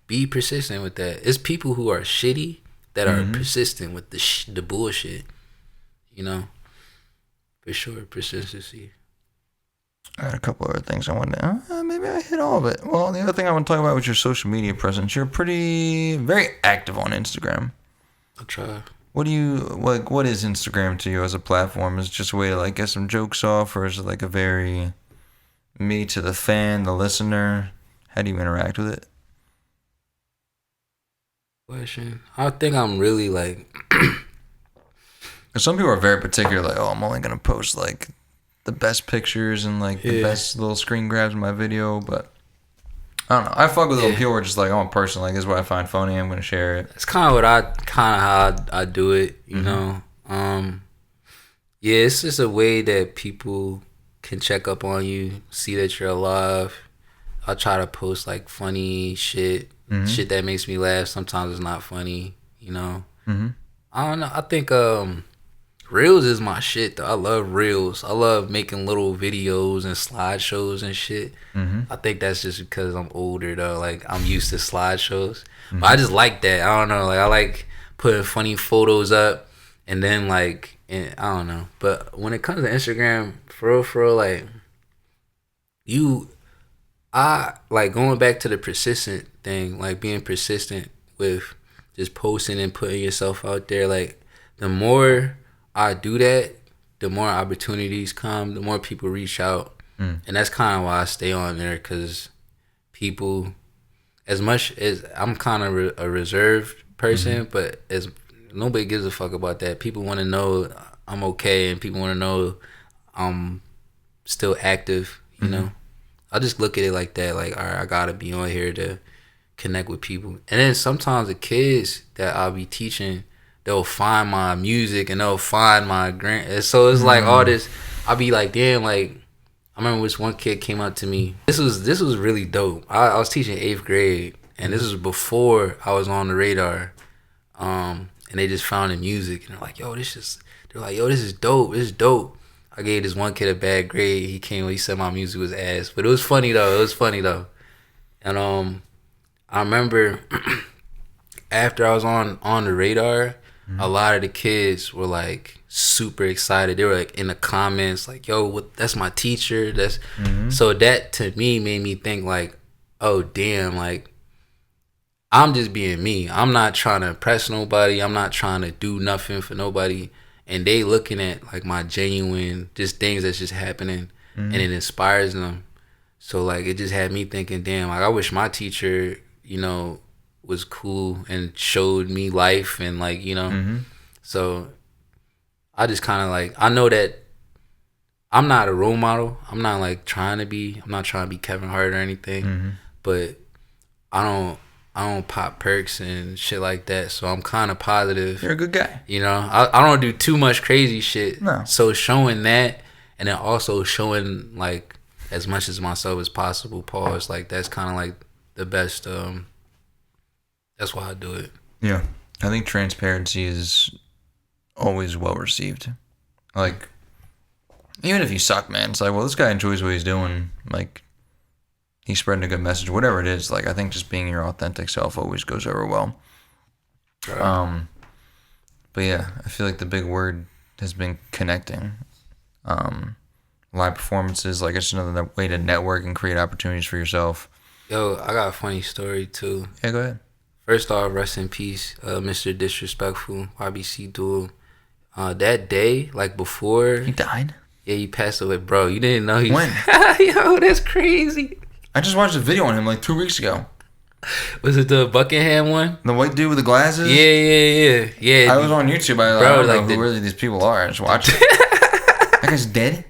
S1: Be persistent with that. It's people who are shitty that are persistent with the bullshit. You know? For sure, persistency.
S2: I had a couple other things I wanted to... maybe I hit all of it. Well, the other thing I want to talk about was your social media presence. You're very active on Instagram.
S1: I'll try.
S2: What do you like? What is Instagram to you as a platform? Is it just a way to like get some jokes off, or is it like a very me to the fan, the listener? How do you interact with it?
S1: Question. I think I'm really like.
S2: Because some people are very particular, like, oh, I'm only gonna post like the best pictures and like the best little screen grabs in my video, but. I don't know. I fuck with little people who are just like, I'm a person. Like, this is what I find funny. I'm going to share it.
S1: It's kind of how I do it, you know? Yeah, it's just a way that people can check up on you, see that you're alive. I'll try to post, like, funny shit, shit that makes me laugh. Sometimes it's not funny, you know? I don't know. I think Reels is my shit though. I love reels. I love making little videos and slideshows and shit. I think that's just because I'm older though. Like I'm used to slideshows. But I just like that. I don't know. Like I like putting funny photos up and then like and I don't know. But when it comes to Instagram, for real, like I like going back to the persistent thing, like being persistent with just posting and putting yourself out there. Like the more I do that, the more opportunities come, the more people reach out. And that's kind of why I stay on there, because people, as much as I'm kind of a reserved person, but as nobody gives a fuck about that. People want to know I'm okay, and people want to know I'm still active, you know? I just look at it like that, like, all right, I gotta be on here to connect with people. And then sometimes the kids that I'll be teaching, they'll find my music and they'll find my grant. And so it's like all this, I'll be like, damn, like, I remember this one kid came up to me. This was really dope. I was teaching 8th grade, and this was before I was on the radar. And they just found the music, and they're like, yo, this is dope. This is dope. I gave this one kid a bad grade. He came, he said my music was ass. But it was funny though. And I remember after I was on the radar, a lot of the kids were like super excited. They were like in the comments like, yo, that's my teacher. That's so that to me made me think like, oh damn, like I'm just being me. I'm not trying to impress nobody. I'm not trying to do nothing for nobody. And they looking at like my genuine just things that's just happening, and it inspires them. So like it just had me thinking, damn, like I wish my teacher, you know, was cool and showed me life, and like, you know. So I just kind of like, I know that I'm not a role model. I'm not trying to be Kevin Hart or anything, but I don't pop perks and shit like that, so I'm kind of positive.
S2: You're a good guy.
S1: You know, I don't do too much crazy shit.
S2: No. So
S1: showing that, and then also showing like as much as myself as possible, pause, like that's kind of like the best. That's why I do it.
S2: Yeah, I think transparency is always well received. Like, even if you suck, man, it's like, well, this guy enjoys what he's doing. Like, he's spreading a good message, whatever it is. Like, I think just being your authentic self always goes over well. Right. But yeah, I feel like the big word has been connecting. Live performances, like, it's another way to network and create opportunities for yourself.
S1: Yo, I got a funny story too.
S2: Yeah, go ahead.
S1: First off, rest in peace, Mr. Disrespectful, YBC Duel. That day, like before,
S2: He died?
S1: Yeah, he passed away, bro. You didn't know he.
S2: When?
S1: Yo, that's crazy.
S2: I just watched a video on him like 2 weeks ago.
S1: Was it the Buckingham one?
S2: The white dude with the glasses?
S1: Yeah.
S2: I was on YouTube. I don't know who really these people are. I just watched it. That guy's dead?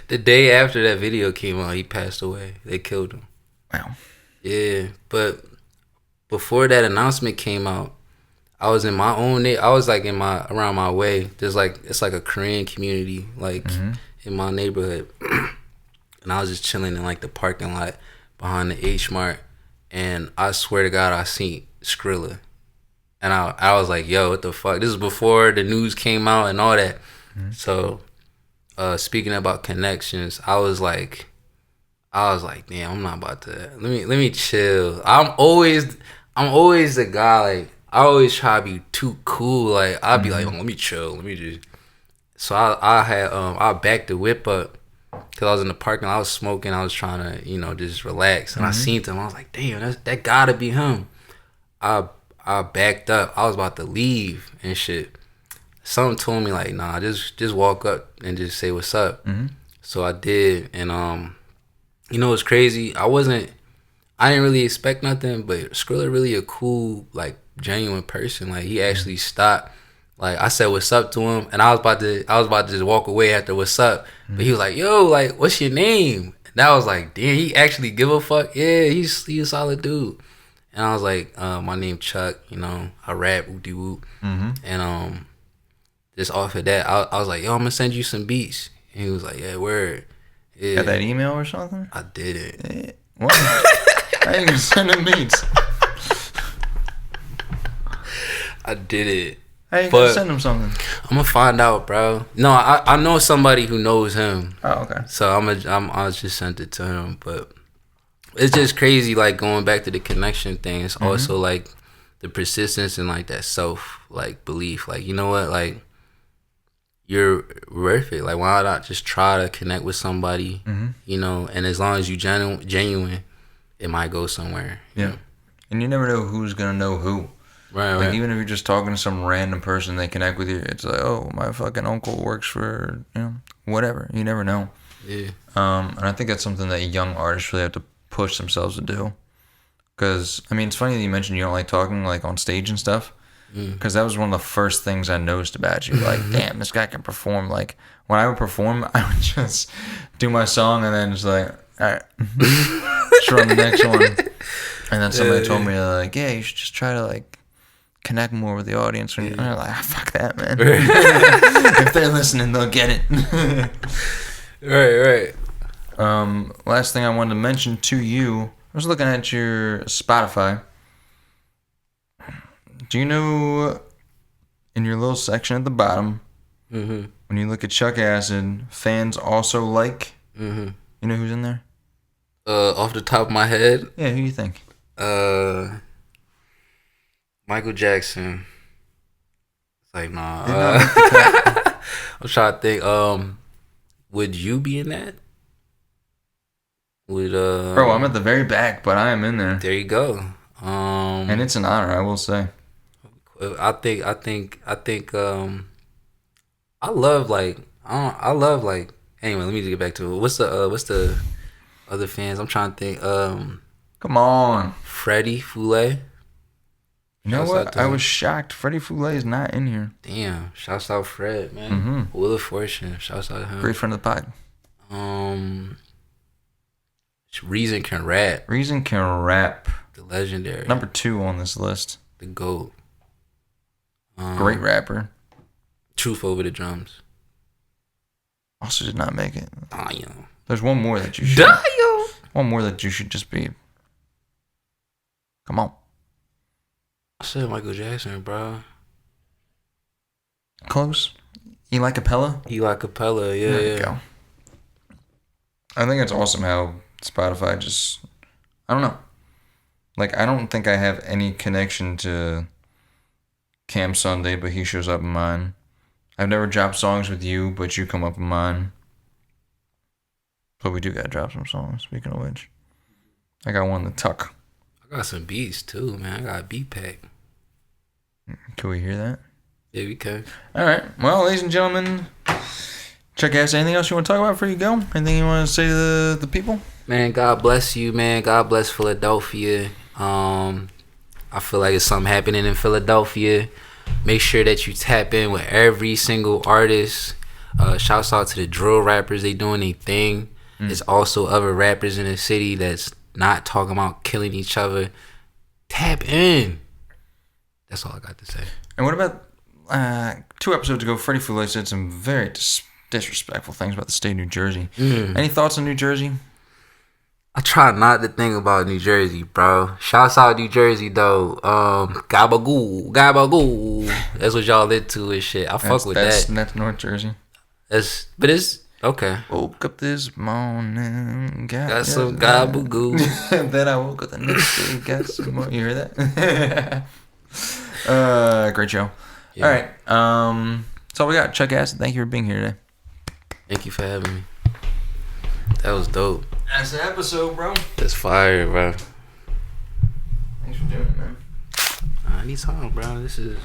S1: The day after that video came out, he passed away. They killed him.
S2: Wow.
S1: Yeah, but before that announcement came out, I was in my own. I was like around my way. There's like, it's like a Korean community like in my neighborhood, and I was just chilling in like the parking lot behind the H Mart, and I swear to God, I seen Skrilla, and I was like, yo, what the fuck? This is before the news came out and all that. So, speaking about connections, I was like, damn, I'm not about to. Let me chill. I'm always the guy like. I always try to be too cool. Like I'd be like, oh, let me chill. Let me just. So I backed the whip up because I was in the parking lot. I was smoking. I was trying to just relax. And I seen him. I was like, damn, that gotta be him. I backed up. I was about to leave and shit. Something told me like, nah, just walk up and just say what's up. So I did, and it's crazy. I didn't really expect nothing, but Skrilla really a cool, like, genuine person. Like, he actually stopped. Like, I said what's up to him, and I was about to just walk away after what's up. But he was like, yo, like, what's your name? And I was like, damn, he actually give a fuck? Yeah, he's a solid dude. And I was like, my name Chuck, I rap, woody whoop. And just off of that, I was like, yo, I'm gonna send you some beats. And he was like, yeah, word. Yeah.
S2: Got that email or something?
S1: I did it.
S2: Yeah. What? I ain't even send him beats.
S1: I did it.
S2: I How you gonna send him something?
S1: I'm gonna find out, bro. No, I know somebody who knows him.
S2: Oh, okay.
S1: So I'll just send it to him. But it's just crazy, like going back to the connection thing. It's also like the persistence and like that self like belief. Like, you know what, like you're worth it. Like, why not just try to connect with somebody? You know, and as long as you genuine, it might go somewhere.
S2: Yeah. And you never know who's gonna know who.
S1: Right.
S2: Even if you're just talking to some random person, they connect with you. It's like, oh, my fucking uncle works for, whatever. You never know.
S1: Yeah.
S2: And I think that's something that young artists really have to push themselves to do. Because, I mean, it's funny that you mentioned you don't like talking, like, on stage and stuff. Because that was one of the first things I noticed about you. Like, damn, this guy can perform. Like, when I would perform, I would just do my song and then just like, all right, just run the next one. And then somebody told me, like, yeah, you should just try to, like, connect more with the audience. And I'm like, fuck that, man. If they're listening, they'll get it.
S1: Right.
S2: Last thing I wanted to mention to you, I was looking at your Spotify. Do you know in your little section at the bottom, when you look at Chuck Acid, fans also like, you know who's in there?
S1: Off the top of my head,
S2: yeah, who do you think?
S1: Michael Jackson. It's like, nah. I'm trying to think. Would you be in that?
S2: Bro, I'm at the very back, but I am in there.
S1: There you go.
S2: And it's an honor, I will say.
S1: I think I love like anyway, let me just get back to it. What's the other fans? I'm trying to think.
S2: Come on.
S1: Freddie Foulet.
S2: You know what? I was shocked. Freddie Foulet is not in here.
S1: Damn. Shouts out Fred, man. Wheel of Fortune. Shouts out him.
S2: Great friend of the pod.
S1: Reason Can Rap.
S2: Reason Can Rap.
S1: The legendary.
S2: Number 2 on this list.
S1: The GOAT.
S2: Great rapper.
S1: Truth Over the Drums.
S2: Also did not make it.
S1: Damn.
S2: There's one more that you should.
S1: Damn.
S2: One more that you should just be. Come on.
S1: I said Michael Jackson, bro.
S2: Close. Eli Capella?
S1: Eli Capella, yeah.
S2: There you go. I think it's awesome how Spotify just, I don't know. Like, I don't think I have any connection to Cam Sunday, but he shows up in mine. I've never dropped songs with you, but you come up in mine. But we do gotta drop some songs, speaking of which. I got one to tuck.
S1: I got some beats too, man. I got a beat pack.
S2: Can we hear that?
S1: Yeah, we can.
S2: Alright. Well, ladies and gentlemen, Chuck Ass, anything else you want to talk about before you go? Anything you want to say to the people?
S1: Man, God bless you, man. God bless Philadelphia. I feel like it's something happening in Philadelphia. Make sure that you tap in with every single artist. Shouts out to the drill rappers. They doing their thing. There's also other rappers in the city that's not talking about killing each other. Tap in. That's all I got to say.
S2: And what about 2 episodes ago, Freddie Foulet said some very disrespectful things about the state of New Jersey. Any thoughts on New Jersey?
S1: I try not to think about New Jersey, bro. Shouts out New Jersey, though. Gabagoo. That's what y'all into and shit. I fuck with that.
S2: That's North Jersey.
S1: But it's okay.
S2: Woke up this morning,
S1: got some gabagoo.
S2: Then I woke up the next day, got some more. You hear that? Great show. Yeah. All right. That's all we got. Chuck Acid, thank you for being here today.
S1: Thank you for having me. That was dope.
S2: That's the episode, bro.
S1: That's fire, bro.
S2: Thanks for doing it, man.
S1: Anytime, bro. This is